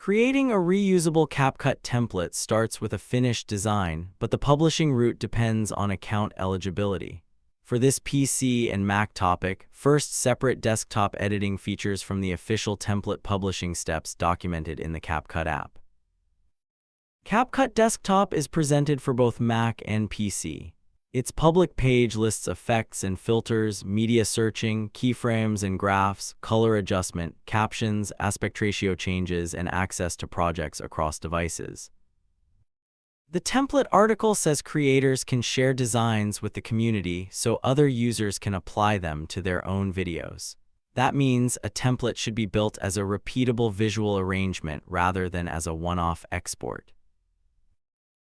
Creating a reusable CapCut template starts with a finished design, but the publishing route depends on account eligibility. For this PC and Mac topic, first separate desktop editing features from the official template publishing steps documented in the CapCut app. CapCut Desktop is presented for both Mac and PC. Its public page lists effects and filters, media searching, keyframes and graphs, color adjustment, captions, aspect ratio changes, and access to projects across devices. The template article says creators can share designs with the community so other users can apply them to their own videos. That means a template should be built as a repeatable visual arrangement rather than as a one-off export.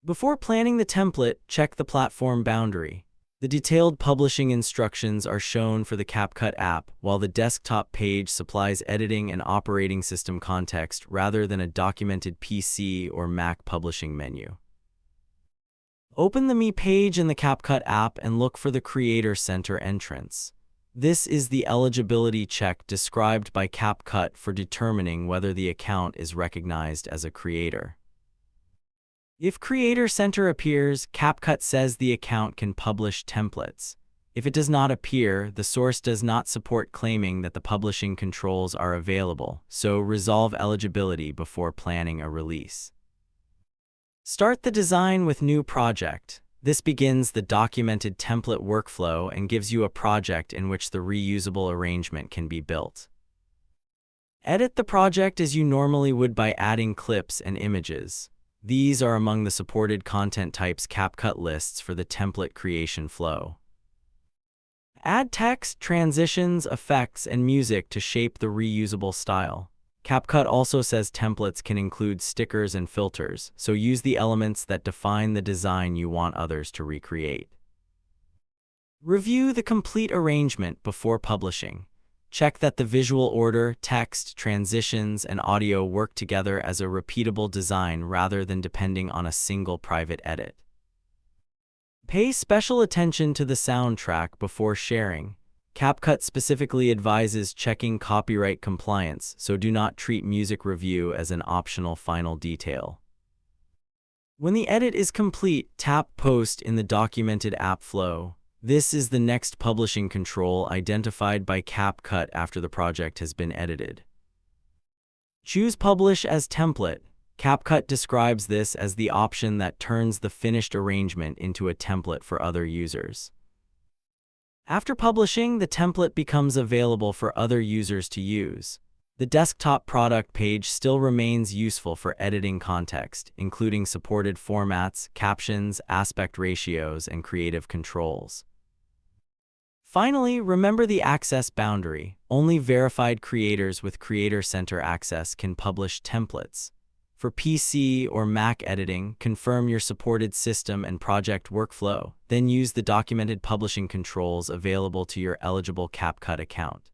Before planning the template, check the platform boundary. The detailed publishing instructions are shown for the CapCut app, while the desktop page supplies editing and operating system context rather than a documented PC or Mac publishing menu. Open the Me page in the CapCut app and look for the Creator Center entrance. This is the eligibility check described by CapCut for determining whether the account is recognized as a creator. If Creator Center appears, CapCut says the account can publish templates. If it does not appear, the source does not support claiming that the publishing controls are available, so resolve eligibility before planning a release. Start the design with New Project. This begins the documented template workflow and gives you a project in which the reusable arrangement can be built. Edit the project as you normally would by adding clips and images. These are among the supported content types CapCut lists for the template creation flow. Add text, transitions, effects, and music to shape the reusable style. CapCut also says templates can include stickers and filters, so use the elements that define the design you want others to recreate. Review the complete arrangement before publishing. Check that the visual order, text, transitions, and audio work together as a repeatable design rather than depending on a single private edit. Pay special attention to the soundtrack before sharing. CapCut specifically advises checking copyright compliance, so do not treat music review as an optional final detail. When the edit is complete, tap Post in the documented app flow. This is the next publishing control identified by CapCut after the project has been edited. Choose Publish as Template. CapCut describes this as the option that turns the finished arrangement into a template for other users. After publishing, the template becomes available for other users to use. The desktop product page still remains useful for editing context, including supported formats, captions, aspect ratios, and creative controls. Finally, remember the access boundary. Only verified creators with Creator Center access can publish templates. For PC or Mac editing, confirm your supported system and project workflow, then use the documented publishing controls available to your eligible CapCut account.